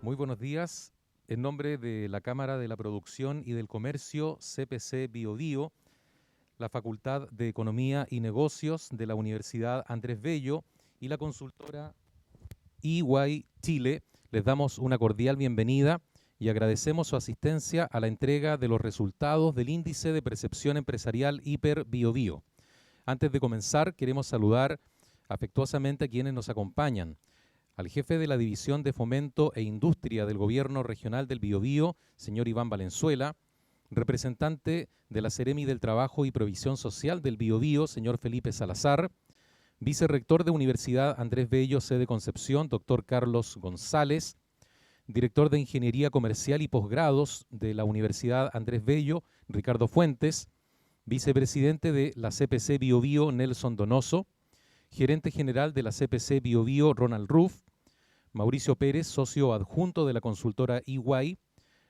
Muy buenos días. En nombre de la Cámara de la Producción y del Comercio CPC Biobío, la Facultad de Economía y Negocios de la Universidad Andrés Bello y la consultora EY Chile, les damos una cordial bienvenida y agradecemos su asistencia a la entrega de los resultados del Índice de Percepción Empresarial Hiper Biobío. Antes de comenzar, queremos saludar afectuosamente a quienes nos acompañan. Al jefe de la División de Fomento e Industria del Gobierno Regional del Biobío, señor Iván Valenzuela, representante de la Seremi del Trabajo y Provisión Social del Biobío, señor Felipe Salazar, vicerrector de Universidad Andrés Bello, sede Concepción, doctor Carlos González, director de Ingeniería Comercial y Posgrados de la Universidad Andrés Bello, Ricardo Fuentes, vicepresidente de la CPC Biobío, Nelson Donoso, gerente general de la CPC Biobío, Ronald Ruff, Mauricio Pérez, socio adjunto de la consultora EY,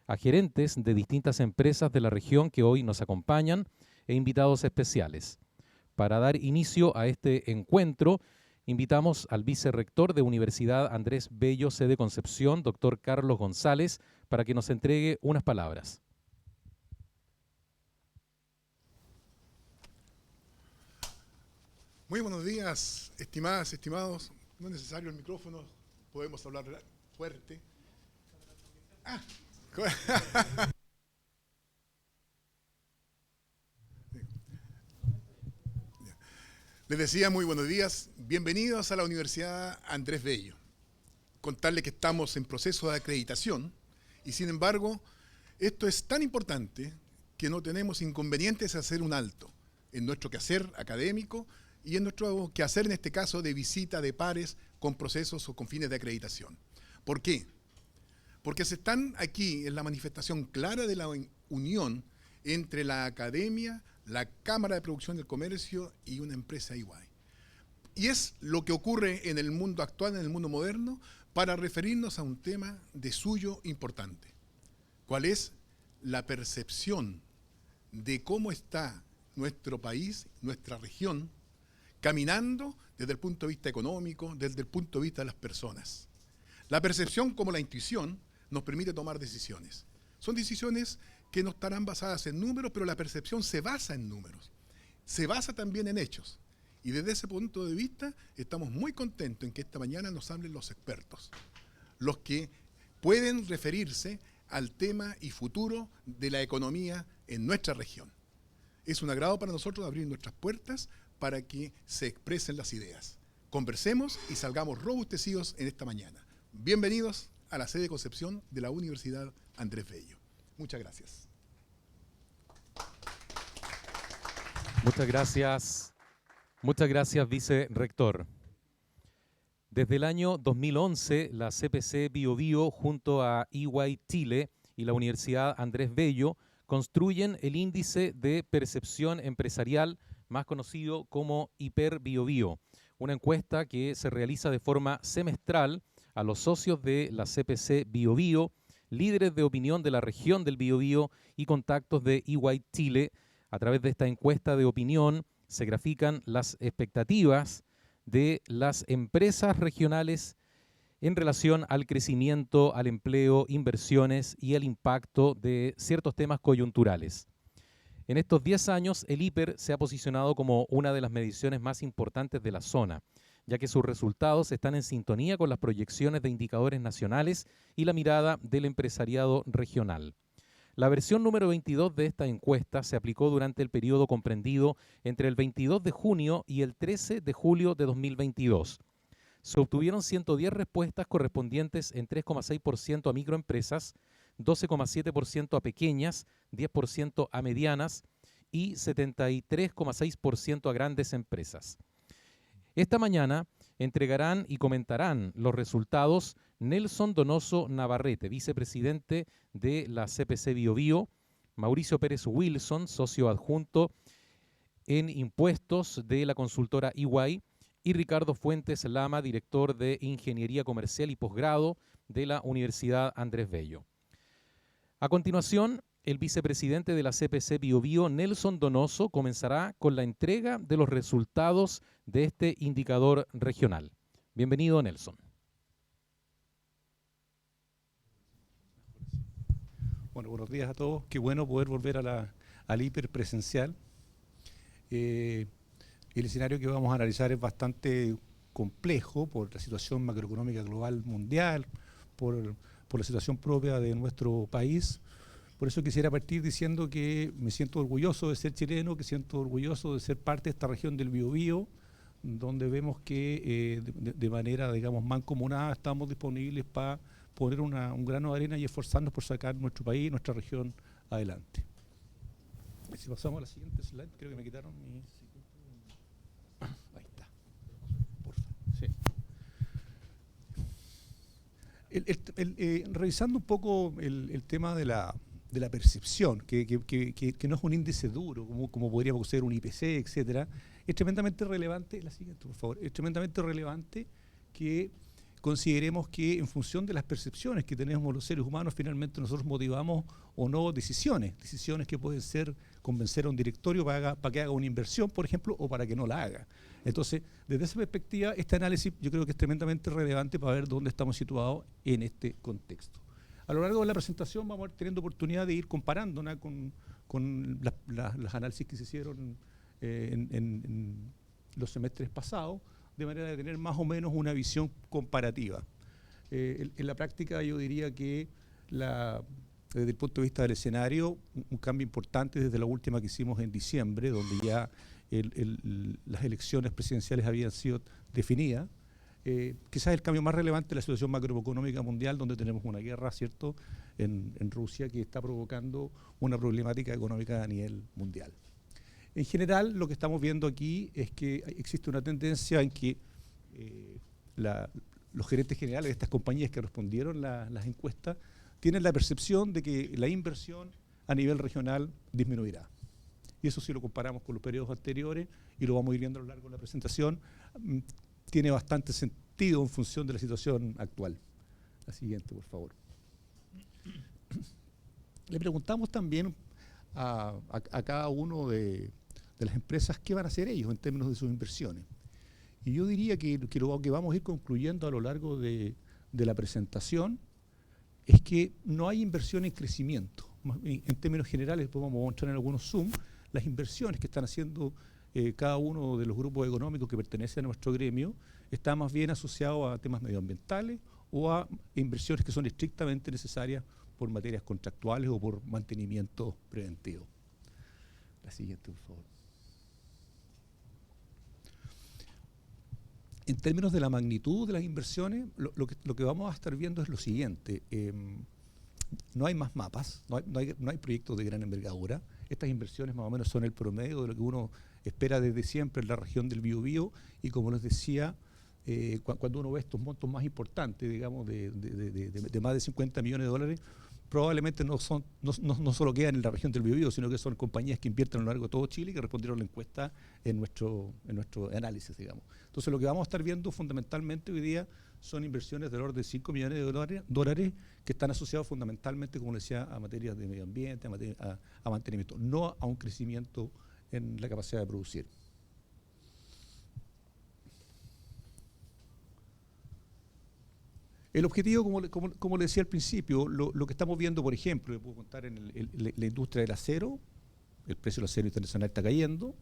a gerentes de distintas empresas de la región que hoy nos acompañan e invitados especiales. Para dar inicio a este encuentro, invitamos al vicerrector de Universidad Andrés Bello, sede Concepción, doctor Carlos González, para que nos entregue unas palabras. Muy buenos días, estimadas, estimados. No es necesario el micrófono, podemos hablar fuerte. Les decía muy buenos días, bienvenidos a la Universidad Andrés Bello. Contarles que estamos en proceso de acreditación y sin embargo, esto es tan importante que no tenemos inconvenientes a hacer un alto en nuestro quehacer académico y en nuestro quehacer, en este caso, de visita de pares con procesos o con fines de acreditación. ¿Por qué? Porque se están aquí en la manifestación clara de la unión entre la academia, la Cámara de Producción del Comercio y una empresa EY. Y es lo que ocurre en el mundo actual, en el mundo moderno, para referirnos a un tema de suyo importante. ¿Cuál es la percepción de cómo está nuestro país, nuestra región, caminando desde el punto de vista económico, desde el punto de vista de las personas? La percepción, como la intuición, nos permite tomar decisiones. Son decisiones que no estarán basadas en números, pero la percepción se basa en números. Se basa también en hechos. Y desde ese punto de vista, estamos muy contentos en que esta mañana nos hablen los expertos, los que pueden referirse al tema y futuro de la economía en nuestra región. Es un agrado para nosotros abrir nuestras puertas para que se expresen las ideas. Conversemos y salgamos robustecidos en esta mañana. Bienvenidos a la sede Concepción de la Universidad Andrés Bello. Muchas gracias. Muchas gracias, vicerrector. Desde el año 2011, la CPC Biobío junto a EY Chile y la Universidad Andrés Bello construyen el índice de percepción empresarial más conocido como Hiper Biobío, una encuesta que se realiza de forma semestral a los socios de la CPC Biobío, líderes de opinión de la región del Biobío y contactos de EY Chile. A través de esta encuesta de opinión se grafican las expectativas de las empresas regionales en relación al crecimiento, al empleo, inversiones y al impacto de ciertos temas coyunturales. En estos 10 años, el Hiper se ha posicionado como una de las mediciones más importantes de la zona, ya que sus resultados están en sintonía con las proyecciones de indicadores nacionales y la mirada del empresariado regional. La versión número 22 de esta encuesta se aplicó durante el periodo comprendido entre el 22 de junio y el 13 de julio de 2022. Se obtuvieron 110 respuestas correspondientes en 3,6% a microempresas, 12,7% a pequeñas, 10% a medianas y 73,6% a grandes empresas. Esta mañana entregarán y comentarán los resultados Nelson Donoso Navarrete, vicepresidente de la CPC Biobío, Mauricio Pérez Wilson, socio adjunto en impuestos de la consultora EY, y Ricardo Fuentes Lama, director de Ingeniería Comercial y Posgrado de la Universidad Andrés Bello. A continuación, el vicepresidente de la CPC Biobío, Nelson Donoso, comenzará con la entrega de los resultados de este indicador regional. Bienvenido, Nelson. Bueno, buenos días a todos. Qué bueno poder volver al hiperpresencial. El escenario que vamos a analizar es bastante complejo por la situación macroeconómica global mundial, por la situación propia de nuestro país. Por eso quisiera partir diciendo que me siento orgulloso de ser chileno, que siento orgulloso de ser parte de esta región del Biobío, donde vemos que de manera, digamos, mancomunada estamos disponibles para poner un grano de arena y esforzarnos por sacar nuestro país, nuestra región adelante. Si pasamos a la siguiente slide, creo que me quitaron mi... Ahí está. Porfa. Sí. Revisando un poco el tema de la percepción, que no es un índice duro, como podríamos ser un IPC, etcétera, es tremendamente relevante, la siguiente, por favor, es tremendamente relevante que consideremos que en función de las percepciones que tenemos los seres humanos, finalmente nosotros motivamos o no decisiones que pueden ser convencer a un directorio para que haga una inversión, por ejemplo, o para que no la haga. Entonces, desde esa perspectiva, este análisis yo creo que es tremendamente relevante para ver dónde estamos situados en este contexto. A lo largo de la presentación vamos a ir teniendo oportunidad de ir comparándola con los análisis que se hicieron en los semestres pasados, de manera de tener más o menos una visión comparativa. En la práctica yo diría que desde el punto de vista del escenario, un cambio importante desde la última que hicimos en diciembre, donde ya las elecciones presidenciales habían sido definidas. Quizás el cambio más relevante es la situación macroeconómica mundial, donde tenemos una guerra, ¿cierto?, en Rusia, que está provocando una problemática económica a nivel mundial. En general, lo que estamos viendo aquí es que existe una tendencia en que los gerentes generales de estas compañías que respondieron las encuestas tienen la percepción de que la inversión a nivel regional disminuirá. Y eso, si lo comparamos con los periodos anteriores, y lo vamos a ir viendo a lo largo de la presentación, tiene bastante sentido en función de la situación actual. La siguiente, por favor. Le preguntamos también a cada uno de las empresas qué van a hacer ellos en términos de sus inversiones. Y yo diría que lo que vamos a ir concluyendo a lo largo de la presentación es que no hay inversión en crecimiento. En términos generales, después vamos a mostrar en algunos Zoom, las inversiones que están haciendo cada uno de los grupos económicos que pertenecen a nuestro gremio está más bien asociado a temas medioambientales o a inversiones que son estrictamente necesarias por materias contractuales o por mantenimiento preventivo. La siguiente, por favor. En términos de la magnitud de las inversiones, lo que vamos a estar viendo es lo siguiente. No hay más mapas, no hay proyectos de gran envergadura. Estas inversiones más o menos son el promedio de lo que uno espera desde siempre en la región del Biobío, y como les decía, cuando uno ve estos montos más importantes, digamos, de más de 50 millones de dólares, probablemente no solo quedan en la región del Biobío, sino que son compañías que invierten a lo largo de todo Chile y que respondieron a la encuesta en nuestro análisis, digamos. Entonces, lo que vamos a estar viendo fundamentalmente hoy día son inversiones del orden de 5 millones de dólares que están asociados fundamentalmente, como les decía, a materias de medio ambiente, a mantenimiento, no a un crecimiento en la capacidad de producir. El objetivo, como le decía al principio, lo que estamos viendo, por ejemplo, le puedo contar en la industria del acero, el precio del acero internacional está cayendo,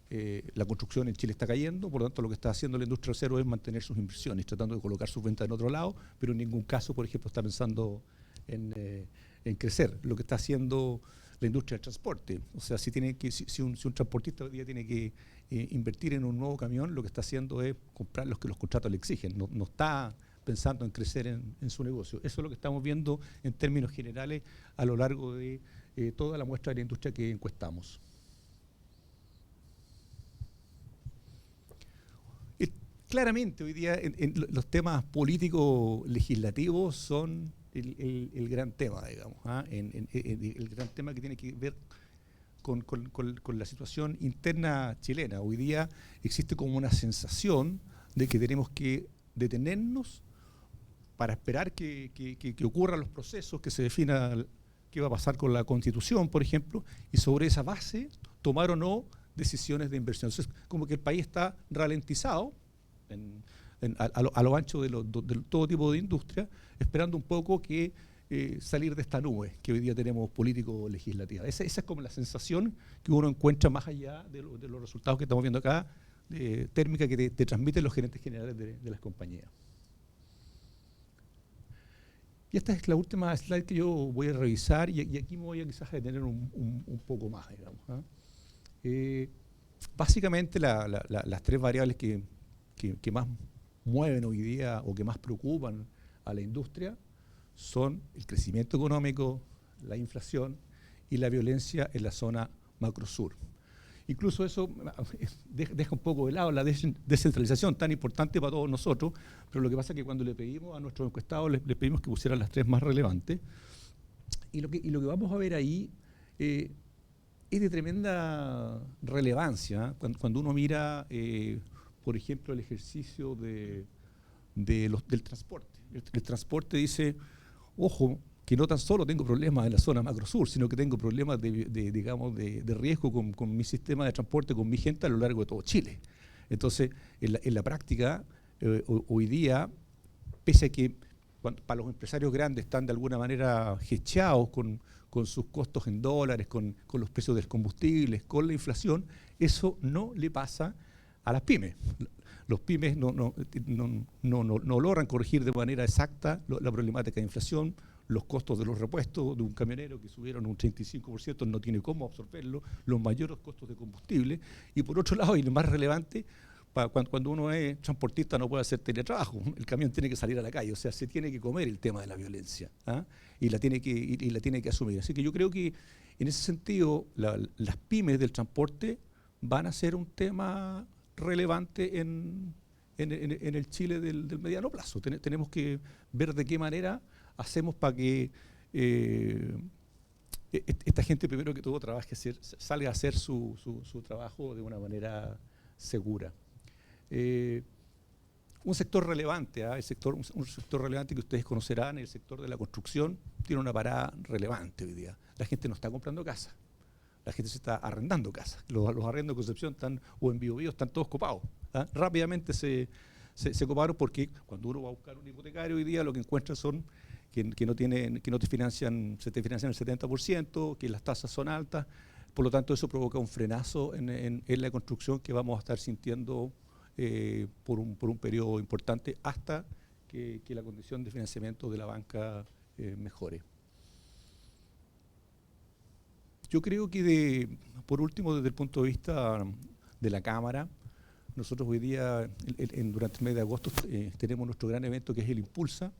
la construcción en Chile está cayendo, por lo tanto lo que está haciendo la industria del acero es mantener sus inversiones, tratando de colocar sus ventas en otro lado, pero en ningún caso, por ejemplo, está pensando en crecer. Lo que está haciendo la industria del transporte, o sea, si un transportista hoy día tiene que invertir en un nuevo camión, lo que está haciendo es comprar los que los contratos le exigen, no está pensando en crecer en su negocio. Eso es lo que estamos viendo en términos generales a lo largo de toda la muestra de la industria que encuestamos. Claramente hoy día los temas políticos legislativos son el gran tema, digamos, el gran tema que tiene que ver con la situación interna chilena. Hoy día existe como una sensación de que tenemos que detenernos para esperar que ocurran los procesos, que se defina qué va a pasar con la Constitución, por ejemplo, y sobre esa base tomar o no decisiones de inversión. Entonces, como que el país está ralentizado a lo ancho de todo tipo de industria, esperando un poco que salir de esta nube que hoy día tenemos político-legislativa. Esa es como la sensación que uno encuentra más allá de los resultados que estamos viendo acá, térmica que te transmiten los gerentes generales de las compañías. Y esta es la última slide que yo voy a revisar y aquí me voy a quizás detener un poco más, digamos. Básicamente las tres variables que más mueven hoy día o que más preocupan a la industria son el crecimiento económico, la inflación y la violencia en la zona macrosur. Incluso eso deja un poco de lado la descentralización tan importante para todos nosotros, pero lo que pasa es que cuando le pedimos a nuestros encuestados, les pedimos que pusieran las tres más relevantes, y lo que vamos a ver ahí es de tremenda relevancia cuando uno mira, por ejemplo, el ejercicio del transporte. El transporte dice, ojo, que no tan solo tengo problemas en la zona macrosur, sino que tengo problemas de riesgo con mi sistema de transporte, con mi gente a lo largo de todo Chile. Entonces, en la práctica, hoy día, pese a que para los empresarios grandes están de alguna manera hedgeados con sus costos en dólares, con los precios del combustible, con la inflación, eso no le pasa a las pymes. Los pymes no logran corregir de manera exacta la problemática de inflación, los costos de los repuestos de un camionero que subieron un 35%, no tiene cómo absorberlo, los mayores costos de combustible, y por otro lado, y lo más relevante, cuando uno es transportista no puede hacer teletrabajo, el camión tiene que salir a la calle, o sea, se tiene que comer el tema de la violencia, y la tiene que asumir. Así que yo creo que en ese sentido las pymes del transporte van a ser un tema relevante en el Chile del mediano plazo. Tenemos que ver de qué manera hacemos para que esta gente, primero que todo, salga a hacer su trabajo de una manera segura. Un sector relevante, un sector relevante que ustedes conocerán, el sector de la construcción, tiene una parada relevante hoy día. La gente no está comprando casa, la gente se está arrendando casa. Los arrendos de Concepción o en Biobío están todos copados. Rápidamente se coparon porque cuando uno va a buscar un hipotecario hoy día lo que encuentra son que no te financian, se te financian el 70%, que las tasas son altas. Por lo tanto, eso provoca un frenazo en la construcción que vamos a estar sintiendo por un periodo importante hasta que la condición de financiamiento de la banca mejore. Yo creo que, por último, desde el punto de vista de la Cámara, nosotros hoy día, durante el mes de agosto, tenemos nuestro gran evento que es el Impulsa,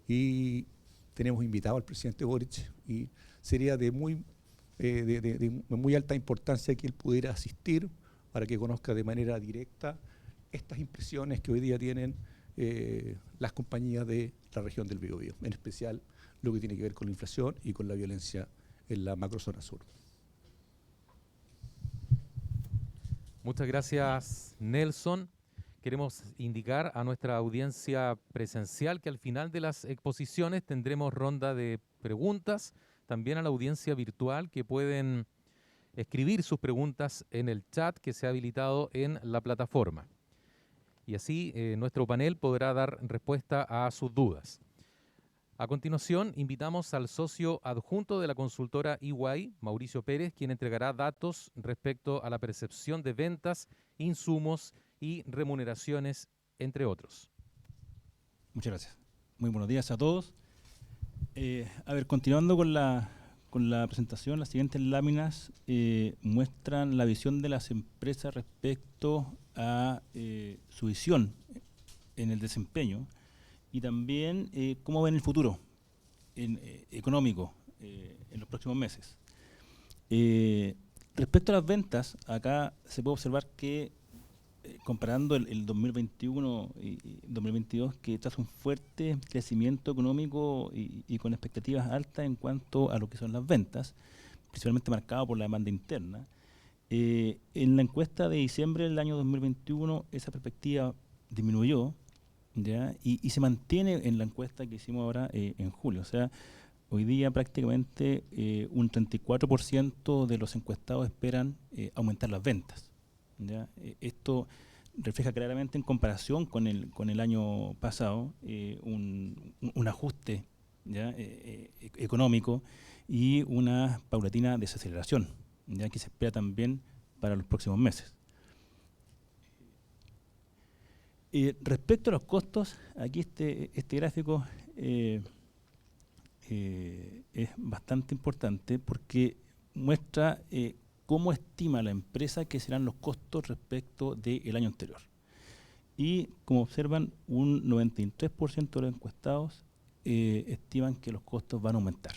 y tenemos invitado al presidente Boric, y sería de muy alta importancia que él pudiera asistir para que conozca de manera directa estas impresiones que hoy día tienen las compañías de la región del Biobío, en especial lo que tiene que ver con la inflación y con la violencia en la macrozona sur. Muchas gracias, Nelson. Queremos indicar a nuestra audiencia presencial que al final de las exposiciones tendremos ronda de preguntas, también a la audiencia virtual que pueden escribir sus preguntas en el chat que se ha habilitado en la plataforma. Y así nuestro panel podrá dar respuesta a sus dudas. A continuación, invitamos al socio adjunto de la consultora EY, Mauricio Pérez, quien entregará datos respecto a la percepción de ventas, insumos y remuneraciones, entre otros. Muchas gracias. Muy buenos días a todos. Continuando con la presentación, las siguientes láminas muestran la visión de las empresas respecto a su visión en el desempeño y también cómo ven el futuro económico en los próximos meses. Respecto a las ventas, acá se puede observar que comparando el 2021 y 2022, que tras un fuerte crecimiento económico y con expectativas altas en cuanto a lo que son las ventas, principalmente marcado por la demanda interna. En la encuesta de diciembre del año 2021, esa perspectiva disminuyó, ¿ya? Y se mantiene en la encuesta que hicimos ahora en julio. O sea, hoy día prácticamente un 34% de los encuestados esperan aumentar las ventas, ¿ya? Esto refleja claramente en comparación con el año pasado un ajuste ¿ya? Económico y una paulatina desaceleración, ya que se espera también para los próximos meses. Respecto a los costos, aquí este gráfico es bastante importante porque muestra cómo estima la empresa que serán los costos respecto del año anterior. Y como observan, un 93% de los encuestados estiman que los costos van a aumentar.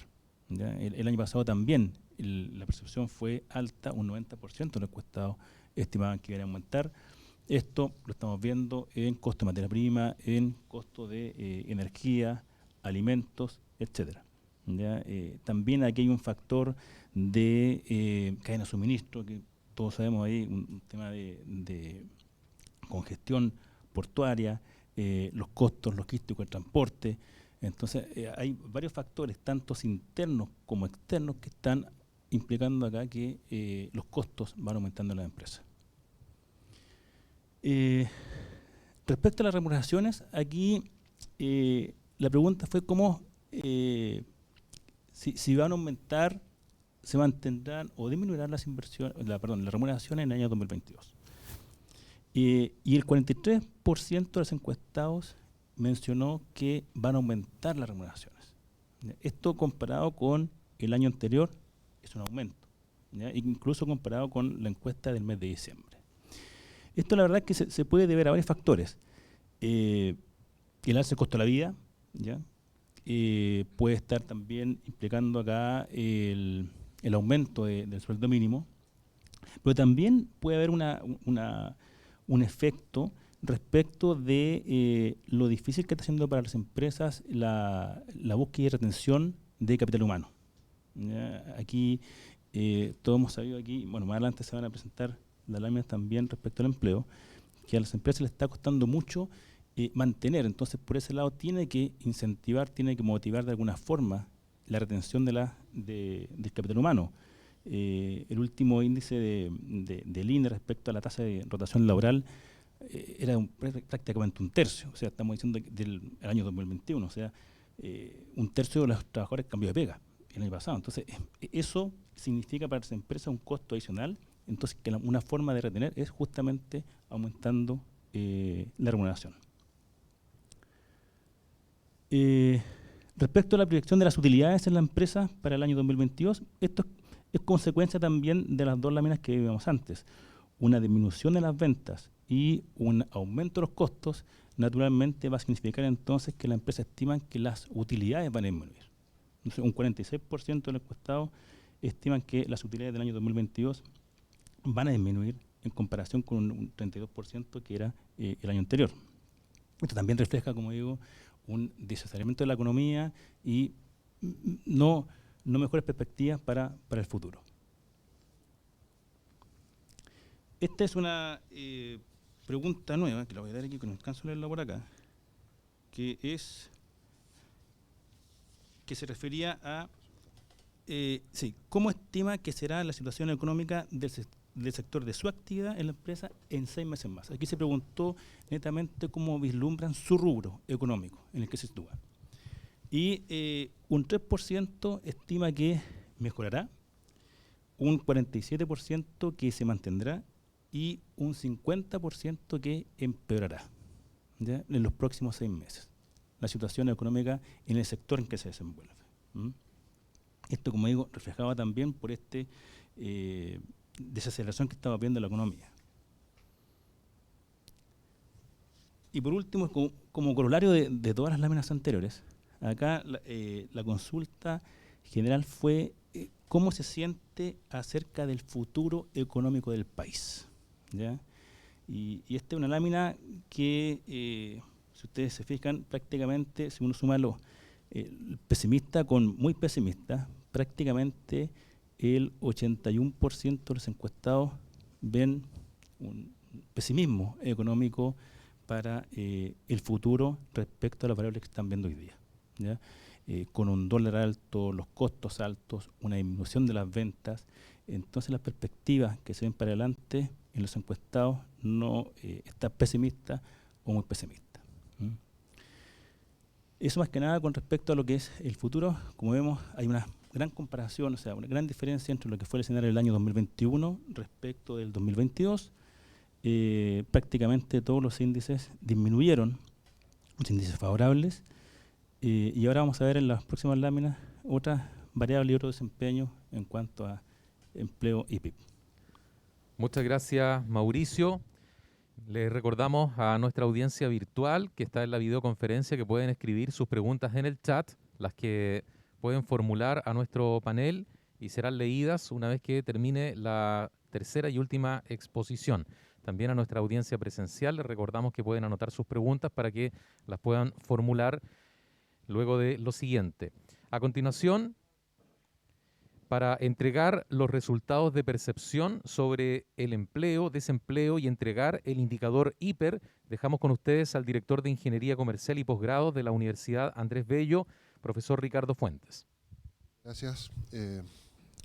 ¿Ya? El año pasado también la percepción fue alta, un 90% de los encuestados estimaban que iban a aumentar. Esto lo estamos viendo en costo de materia prima, en costo de energía, alimentos, etcétera. ¿Ya? También aquí hay un factor de cadena de suministro, que todos sabemos ahí, un tema de congestión portuaria, los costos logísticos de transporte. Entonces, hay varios factores, tanto internos como externos, que están implicando acá que los costos van aumentando en las empresas. Respecto a las remuneraciones, aquí la pregunta fue cómo, si van a aumentar, se mantendrán o disminuirán las remuneraciones en el año 2022. Y el 43% de los encuestados mencionó que van a aumentar las remuneraciones. Esto comparado con el año anterior es un aumento, ¿ya? Incluso comparado con la encuesta del mes de diciembre. Esto la verdad es que se puede deber a varios factores. El alza del costo de la vida, ¿ya? Puede estar también implicando acá el aumento del sueldo mínimo, pero también puede haber un efecto respecto de lo difícil que está siendo para las empresas la búsqueda y retención de capital humano. ¿Ya? Aquí todos hemos sabido aquí, bueno, más adelante se van a presentar las láminas también respecto al empleo, que a las empresas les está costando mucho mantener. Entonces, por ese lado, tiene que incentivar, tiene que motivar de alguna forma la retención del capital humano. El último índice del INE respecto a la tasa de rotación laboral era prácticamente un tercio. O sea, estamos diciendo del año 2021. O sea, un tercio de los trabajadores cambió de pega el año pasado. Entonces, eso significa para las empresas un costo adicional. Entonces, que una forma de retener es justamente aumentando la remuneración. Respecto a la proyección de las utilidades en la empresa para el año 2022, esto es consecuencia también de las dos láminas que vimos antes. Una disminución de las ventas y un aumento de los costos, naturalmente va a significar entonces que la empresa estima que las utilidades van a disminuir. Entonces, un 46% de los encuestados estiman que las utilidades del año 2022 van a disminuir en comparación con un 32% que era el año anterior. Esto también refleja, como digo, un desaceleramiento de la economía y no mejores perspectivas para el futuro. Esta es una pregunta nueva, que la voy a dar aquí, que no alcanzo a leerla por acá, que se refería a ¿cómo estima que será la situación económica del sector de su actividad en la empresa en 6 meses más? Aquí se preguntó netamente cómo vislumbran su rubro económico en el que se sitúa. Y un 3% estima que mejorará, un 47% que se mantendrá y un 50% que empeorará, ¿ya? En los próximos 6 meses. La situación económica en el sector en que se desenvuelve. Esto, como digo, reflejaba también por desaceleración que estaba viendo la economía. Y por último, como corolario de todas las láminas anteriores, acá la consulta general fue cómo se siente acerca del futuro económico del país, ¿ya? Y esta es una lámina que, si ustedes se fijan, prácticamente, si uno suma los pesimista con muy pesimista, prácticamente el 81% de los encuestados ven un pesimismo económico para el futuro respecto a las variables que están viendo hoy día, ¿ya? Con un dólar alto, los costos altos, una disminución de las ventas, entonces las perspectivas que se ven para adelante en los encuestados no está pesimista o muy pesimista. Eso más que nada con respecto a lo que es el futuro. Como vemos, hay una gran comparación, o sea, una gran diferencia entre lo que fue el escenario del año 2021 respecto del 2022. Prácticamente todos los índices disminuyeron, los índices favorables, y ahora vamos a ver en las próximas láminas otras variables y otro desempeño en cuanto a empleo y PIB. Muchas gracias, Mauricio. Les recordamos a nuestra audiencia virtual que está en la videoconferencia que pueden escribir sus preguntas en el chat, las que pueden formular a nuestro panel y serán leídas una vez que termine la tercera y última exposición. También a nuestra audiencia presencial les recordamos que pueden anotar sus preguntas para que las puedan formular luego de lo siguiente. A continuación, para entregar los resultados de percepción sobre el empleo, desempleo y entregar el indicador HIPER, dejamos con ustedes al director de Ingeniería Comercial y Posgrados de la Universidad Andrés Bello, profesor Ricardo Fuentes. Gracias.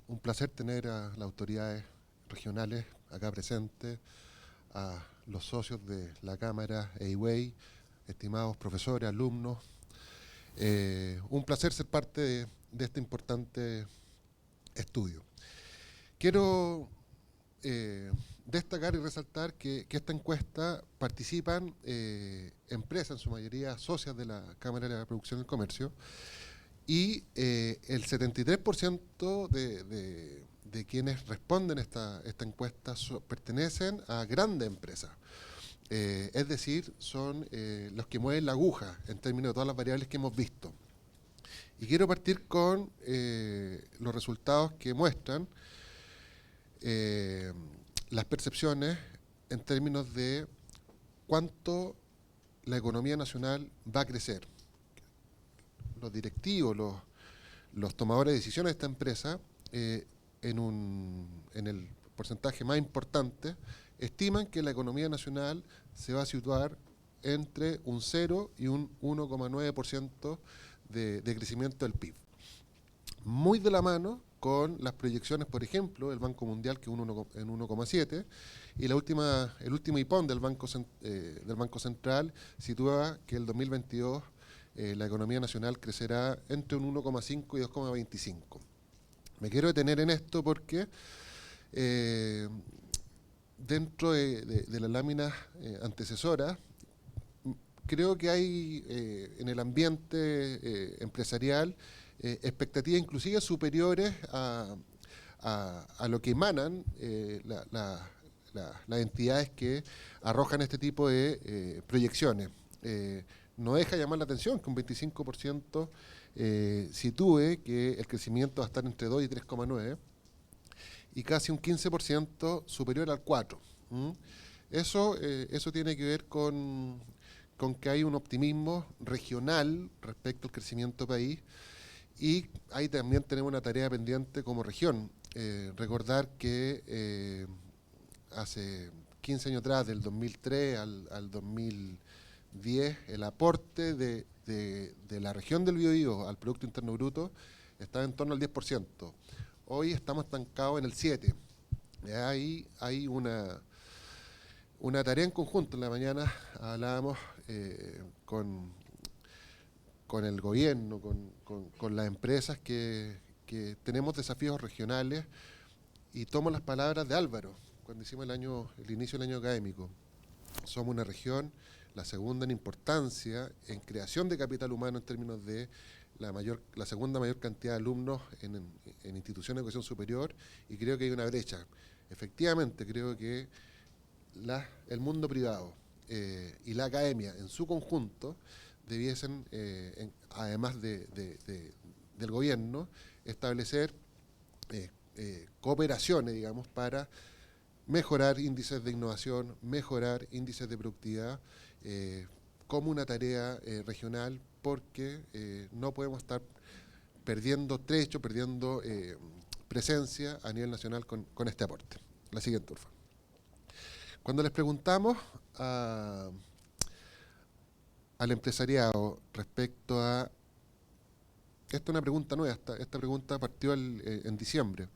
Un placer tener a las autoridades regionales acá presentes, a los socios de la Cámara EIWEI, estimados profesores, alumnos. Un placer ser parte de este importante estudio. Quiero destacar y resaltar que esta encuesta participan empresas, en su mayoría socias de la Cámara de la Producción y el Comercio, y el 73% de quienes responden esta encuesta pertenecen a grandes empresas. Es decir, son los que mueven la aguja en términos de todas las variables que hemos visto. Y quiero partir con los resultados que muestran las percepciones en términos de cuánto la economía nacional va a crecer. Los directivos, los tomadores de decisiones de esta empresa, en el porcentaje más importante, estiman que la economía nacional se va a situar entre un 0 y un 1,9% de crecimiento del PIB. Muy de la mano con las proyecciones, por ejemplo, del Banco Mundial, que es en 1,7, y el último IPON del Banco Central sitúa que el 2022 la economía nacional crecerá entre un 1,5 y 2,25. Me quiero detener en esto porque dentro de las láminas antecesoras, creo que hay en el ambiente empresarial expectativas inclusive superiores a lo que emanan las entidades que arrojan este tipo de proyecciones. No deja llamar la atención que un 25% sitúe que el crecimiento va a estar entre 2 y 3,9 y casi un 15% superior al 4. Eso tiene que ver con que hay un optimismo regional respecto al crecimiento país, y ahí también tenemos una tarea pendiente como región. Recordar que hace 15 años atrás, del 2003 al 2010, el aporte de la región del Biobío al Producto Interno Bruto estaba en torno al 10%. Hoy estamos estancados en el 7%. Ahí hay una tarea en conjunto. En la mañana hablábamos con el gobierno, con las empresas que tenemos desafíos regionales, y tomo las palabras de Álvaro cuando hicimos el inicio del año académico. Somos una región, la segunda en importancia en creación de capital humano en términos de la segunda mayor cantidad de alumnos en instituciones de educación superior, y creo que hay una brecha. Efectivamente, creo que el mundo privado y la academia en su conjunto debiesen, además del gobierno, establecer cooperaciones, digamos, para mejorar índices de innovación, mejorar índices de productividad como una tarea regional, porque no podemos estar perdiendo trecho, perdiendo presencia a nivel nacional con este aporte. La siguiente, por favor. Cuando les preguntamos al empresariado respecto a... Esta es una pregunta nueva, esta pregunta partió en diciembre,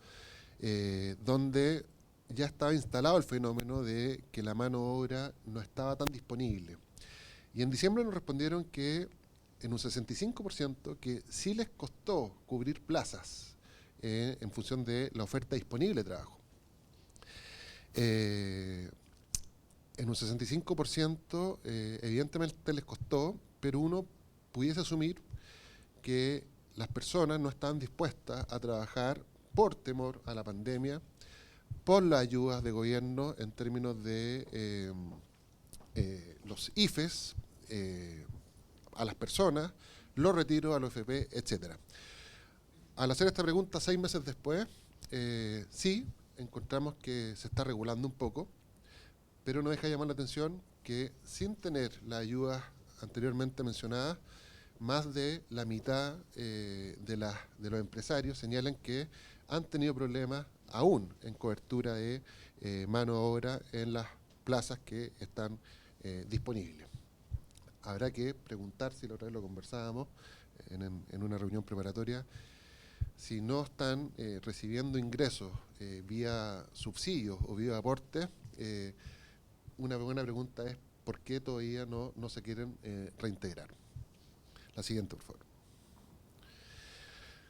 donde ya estaba instalado el fenómeno de que la mano de obra no estaba tan disponible. Y en diciembre nos respondieron que en un 65% que sí les costó cubrir plazas en función de la oferta disponible de trabajo. En un 65% evidentemente les costó, pero uno pudiese asumir que las personas no estaban dispuestas a trabajar por temor a la pandemia, por las ayudas de gobierno en términos de los IFES a las personas, los retiros a los FP, etc. Al hacer esta pregunta 6 meses después, sí, encontramos que se está regulando un poco, pero no deja de llamar la atención que sin tener las ayudas anteriormente mencionadas, más de la mitad de los empresarios señalan que han tenido problemas aún en cobertura de mano de obra en las plazas que están disponibles. Habrá que preguntar, si la otra vez lo conversábamos en una reunión preparatoria, si no están recibiendo ingresos vía subsidios o vía aportes. Una buena pregunta es ¿por qué todavía no se quieren reintegrar? La siguiente, por favor.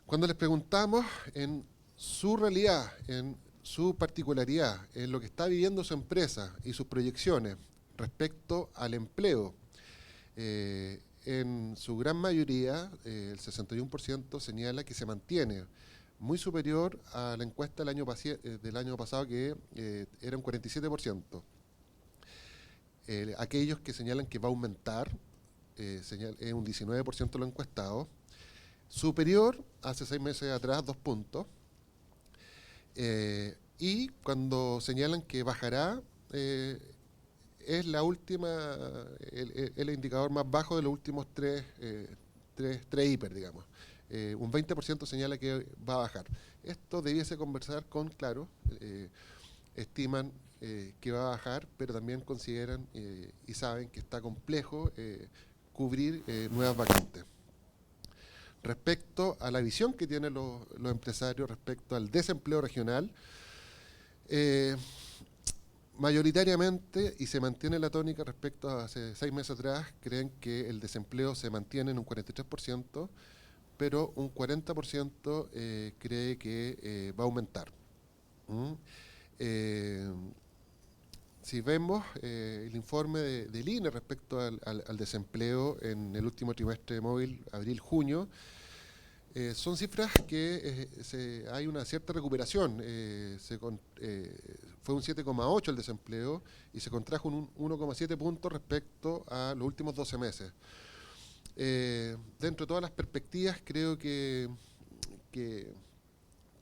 Cuando les preguntamos en su realidad, en su particularidad, en lo que está viviendo su empresa y sus proyecciones respecto al empleo, en su gran mayoría, el 61% señala que se mantiene muy superior a la encuesta del año pasado, que era un 47%. Aquellos que señalan que va a aumentar, es un 19% lo encuestado, superior hace 6 meses atrás, 2 puntos. Y cuando señalan que bajará, es la última, el indicador más bajo de los últimos tres hiper, digamos. Un 20% señala que va a bajar. Esto debiese conversar con, claro, estiman que va a bajar, pero también consideran y saben que está complejo cubrir nuevas vacantes. Respecto a la visión que tienen los empresarios respecto al desempleo regional, mayoritariamente, y se mantiene la tónica respecto a hace 6 meses atrás, creen que el desempleo se mantiene en un 43%, pero un 40% cree que va a aumentar. Si vemos el informe del INE respecto al desempleo en el último trimestre móvil, abril-junio, son cifras que hay una cierta recuperación. Fue un 7,8 el desempleo y se contrajo un 1,7 puntos respecto a los últimos 12 meses. Dentro de todas las perspectivas, creo que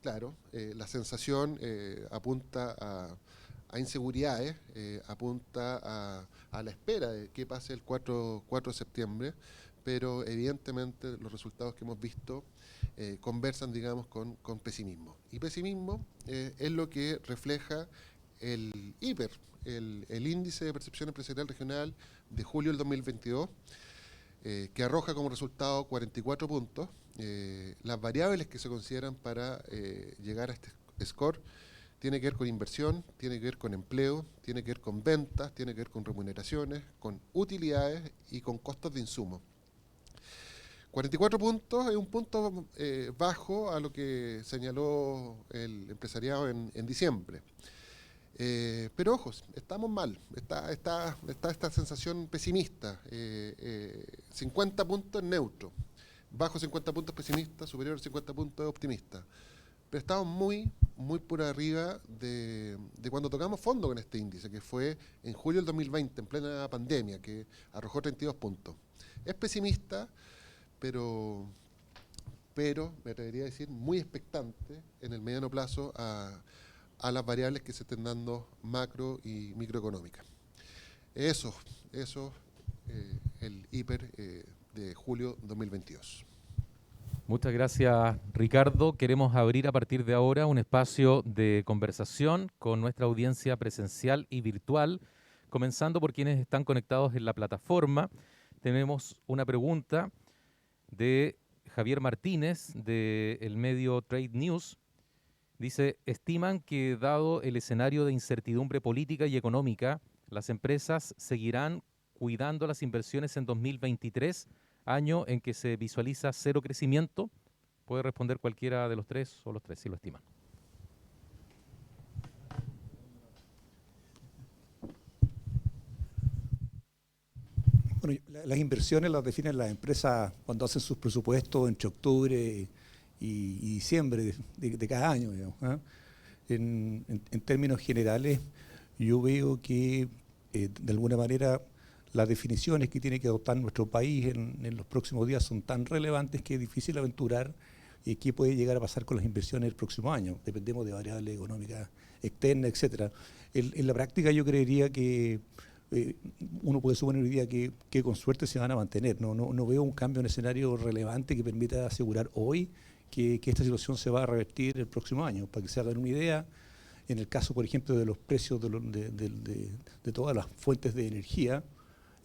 claro, la sensación apunta a inseguridades, apunta a la espera de qué pase el 4 de septiembre, pero evidentemente los resultados que hemos visto conversan, digamos, con pesimismo. Y pesimismo es lo que refleja el IPER, el Índice de Percepción Empresarial Regional de julio del 2022, que arroja como resultado 44 puntos. Las variables que se consideran para llegar a este score tiene que ver con inversión, tiene que ver con empleo, tiene que ver con ventas, tiene que ver con remuneraciones, con utilidades y con costos de insumos. 44 puntos es un punto bajo a lo que señaló el empresariado en diciembre. Pero ojos, estamos mal, está esta sensación pesimista, 50 puntos neutro, bajo 50 puntos pesimista, superior a 50 puntos optimista. Pero estamos muy por arriba de cuando tocamos fondo con este índice, que fue en julio del 2020, en plena pandemia, que arrojó 32 puntos. Es pesimista, pero me atrevería a decir muy expectante en el mediano plazo a las variables que se estén dando macro y microeconómicas. Eso el hiper de julio 2022. Muchas gracias, Ricardo. Queremos abrir a partir de ahora un espacio de conversación con nuestra audiencia presencial y virtual, comenzando por quienes están conectados en la plataforma. Tenemos una pregunta de Javier Martínez, del medio Trade News. Dice, ¿estiman que dado el escenario de incertidumbre política y económica, las empresas seguirán cuidando las inversiones en 2023 año en que se visualiza cero crecimiento. Puede responder cualquiera de los tres o los tres, si lo estiman. Bueno, las inversiones las definen las empresas cuando hacen sus presupuestos entre octubre y diciembre de cada año, digamos, ¿ah? En términos generales, yo veo que de alguna manera las definiciones que tiene que adoptar nuestro país en los próximos días son tan relevantes que es difícil aventurar qué puede llegar a pasar con las inversiones el próximo año. Dependemos de variables económicas externas, etcétera. En la práctica yo creería que uno puede suponer hoy día que con suerte se van a mantener. No veo un cambio en escenario relevante que permita asegurar hoy que esta situación se va a revertir el próximo año. Para que se hagan una idea, en el caso, por ejemplo, de los precios de todas las fuentes de energía,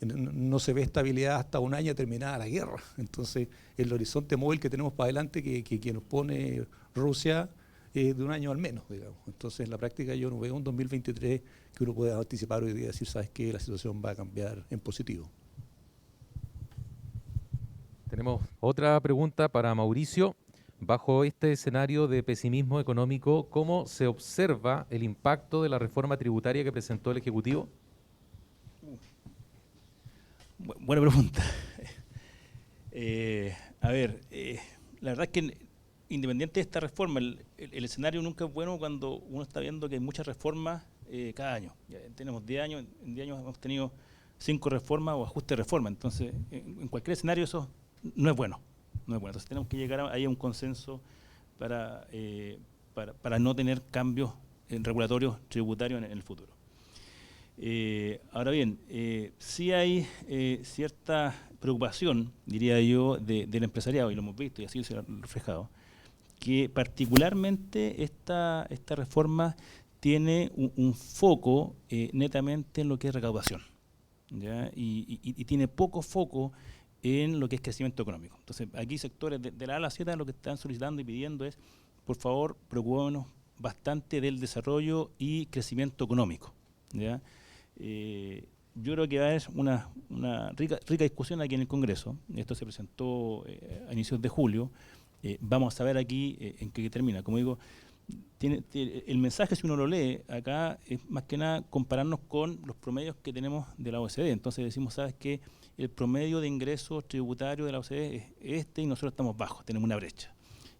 no se ve estabilidad hasta un año terminada la guerra. Entonces, el horizonte móvil que tenemos para adelante que nos pone Rusia de un año al menos, digamos. Entonces, en la práctica yo no veo un 2023 que uno pueda anticipar hoy día y decir, ¿sabes qué? La situación va a cambiar en positivo. Tenemos otra pregunta para Mauricio. Bajo este escenario de pesimismo económico, ¿cómo se observa el impacto de la reforma tributaria que presentó el Ejecutivo? Buena pregunta. La verdad es que independiente de esta reforma, el escenario nunca es bueno cuando uno está viendo que hay muchas reformas cada año. Ya tenemos 10 años, en 10 años hemos tenido 5 reformas o ajustes de reforma. Entonces, en cualquier escenario eso no es bueno. No es bueno. Entonces tenemos que llegar ahí a un consenso para no tener cambios regulatorios tributarios en el futuro. Ahora bien, sí hay cierta preocupación, diría yo, del empresariado, y lo hemos visto y así se ha reflejado, que particularmente esta reforma tiene un foco netamente en lo que es recaudación, ¿ya? Y tiene poco foco en lo que es crecimiento económico. Entonces, aquí sectores de la A a la Z lo que están solicitando y pidiendo es, por favor, preocupémonos bastante del desarrollo y crecimiento económico, ¿ya? Yo creo que va a haber una rica discusión aquí en el Congreso. Esto se presentó a inicios de julio. Vamos a ver aquí en qué termina. Como digo, el mensaje, si uno lo lee acá, es más que nada compararnos con los promedios que tenemos de la OECD. Entonces decimos, ¿sabes qué? El promedio de ingresos tributarios de la OCDE es este y nosotros estamos bajos, tenemos una brecha.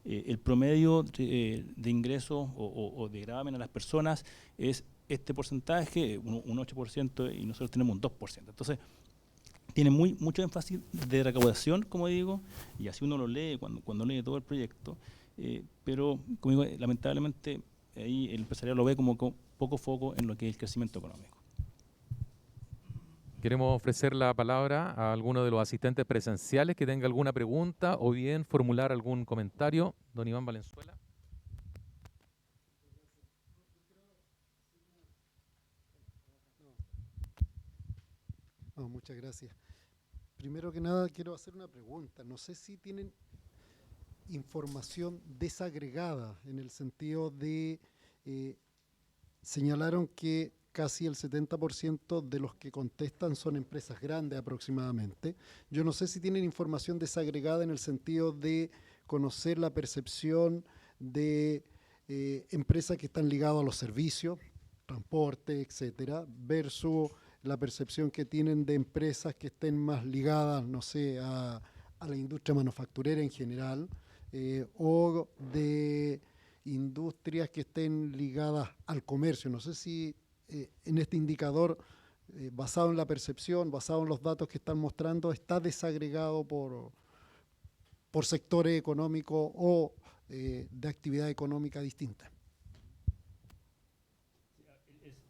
El promedio de ingresos o de gravamen a las personas es este porcentaje, un 8%, y nosotros tenemos un 2%. Entonces, tiene mucho énfasis de recaudación, como digo, y así uno lo lee cuando lee todo el proyecto, pero, como digo, lamentablemente ahí el empresariado lo ve como con poco foco en lo que es el crecimiento económico. Queremos ofrecer la palabra a alguno de los asistentes presenciales que tenga alguna pregunta o bien formular algún comentario. Don Iván Valenzuela. Muchas gracias. Primero que nada quiero hacer una pregunta. No sé si tienen información desagregada en el sentido de señalaron que casi el 70% de los que contestan son empresas grandes aproximadamente. Yo no sé si tienen información desagregada en el sentido de conocer la percepción de empresas que están ligadas a los servicios, transporte, etcétera, versus la percepción que tienen de empresas que estén más ligadas, no sé, a la industria manufacturera en general, o de industrias que estén ligadas al comercio. No sé si en este indicador, basado en la percepción, basado en los datos que están mostrando, está desagregado por sectores económicos o de actividad económica distinta.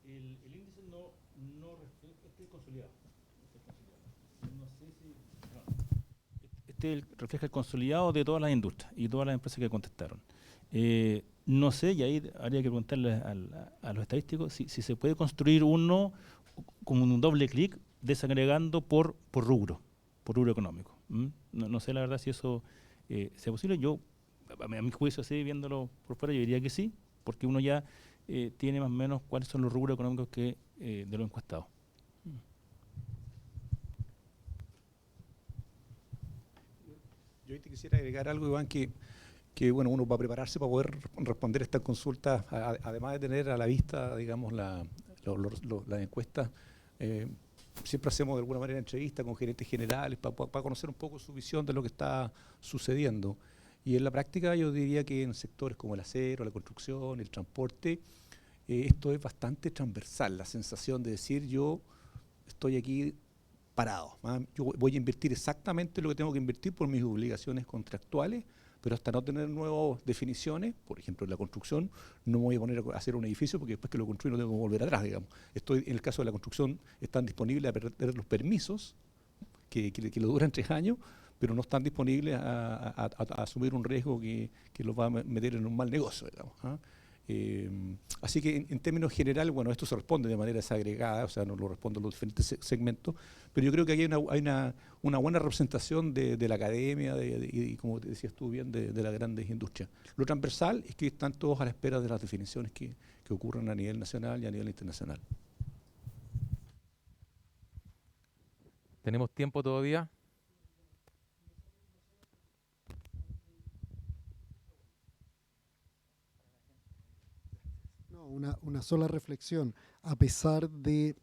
El índice no refleja, este es consolidado. No sé si, este refleja el consolidado de todas las industrias y todas las empresas que contestaron. No sé, y ahí habría que preguntarle a los estadísticos si se puede construir uno con un doble clic desagregando por rubro económico. No sé la verdad si eso sea posible. Yo, a mi juicio, así viéndolo por fuera, yo diría que sí, porque uno ya tiene más o menos cuáles son los rubros económicos que de los encuestados. Yo ahí te quisiera agregar algo, Iván, que bueno, uno va a prepararse para poder responder estas consultas, además de tener a la vista, digamos, las encuestas. Siempre hacemos de alguna manera entrevistas con gerentes generales para conocer un poco su visión de lo que está sucediendo. Y en la práctica yo diría que en sectores como el acero, la construcción, el transporte, esto es bastante transversal, la sensación de decir yo estoy aquí parado, ¿ah? Yo voy a invertir exactamente lo que tengo que invertir por mis obligaciones contractuales, pero hasta no tener nuevas definiciones, por ejemplo en la construcción, no me voy a poner a hacer un edificio porque después que lo construyo no tengo que volver atrás, digamos. En el caso de la construcción están disponibles a perder los permisos, que lo duran 3 años, pero no están disponibles a asumir un riesgo que los va a meter en un mal negocio, digamos, ¿ah? Así que en términos generales, bueno, esto se responde de manera desagregada, o sea, no lo responden los diferentes segmentos, pero yo creo que hay una buena representación de la academia y como decías tú bien, de las grandes industrias. Lo transversal es que están todos a la espera de las definiciones que ocurren a nivel nacional y a nivel internacional. ¿Tenemos tiempo todavía? Una sola reflexión. A pesar de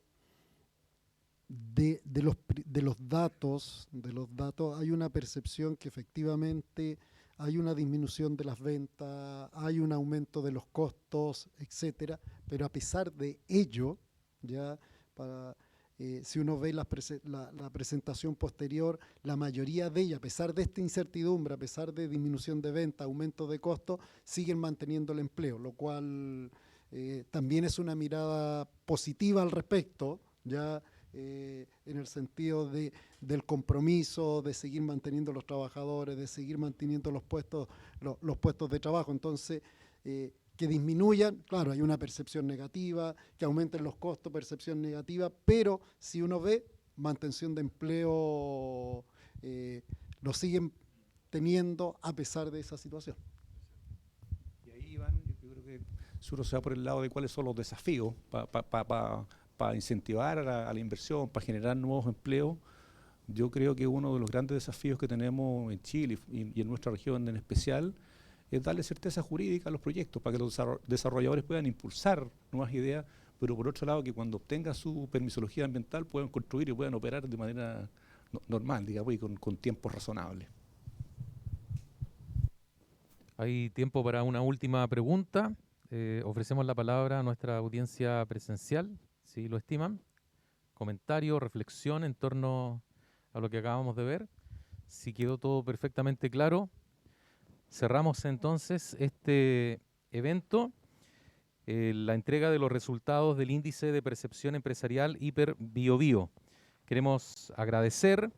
los datos, hay una percepción que efectivamente hay una disminución de las ventas, hay un aumento de los costos, etcétera, pero a pesar de ello, ya si uno ve la presentación posterior, la mayoría de ellas, a pesar de esta incertidumbre, a pesar de disminución de venta, aumento de costos, siguen manteniendo el empleo, lo cual también es una mirada positiva al respecto, ya en el sentido del compromiso, de seguir manteniendo los trabajadores, de seguir manteniendo los puestos de trabajo. Entonces, que disminuyan, claro, hay una percepción negativa, que aumenten los costos, percepción negativa, pero si uno ve, mantención de empleo lo siguen teniendo a pesar de esa situación. Y ahí, Iván, yo creo que si uno se va por el lado de cuáles son los desafíos para incentivar a la inversión, para generar nuevos empleos, yo creo que uno de los grandes desafíos que tenemos en Chile y en nuestra región en especial es darle certeza jurídica a los proyectos para que los desarrolladores puedan impulsar nuevas ideas, pero por otro lado que cuando obtengan su permisología ambiental puedan construir y puedan operar de manera normal, digamos, y con tiempos razonables. Hay tiempo para una última pregunta. Ofrecemos la palabra a nuestra audiencia presencial, si lo estiman. Comentario, reflexión en torno a lo que acabamos de ver. Si quedó todo perfectamente claro, cerramos entonces este evento, la entrega de los resultados del índice de percepción empresarial Hiper BioBio. Queremos agradecer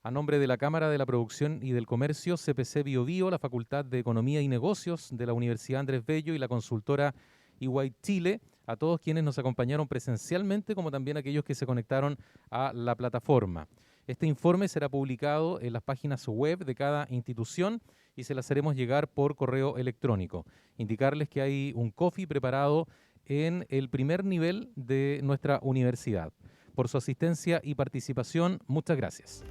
a nombre de la Cámara de la Producción y del Comercio, CPC BioBio, la Facultad de Economía y Negocios de la Universidad Andrés Bello y la consultora EY Chile, a todos quienes nos acompañaron presencialmente, como también a aquellos que se conectaron a la plataforma. Este informe será publicado en las páginas web de cada institución y se las haremos llegar por correo electrónico. Indicarles que hay un coffee preparado en el primer nivel de nuestra universidad. Por su asistencia y participación, muchas gracias.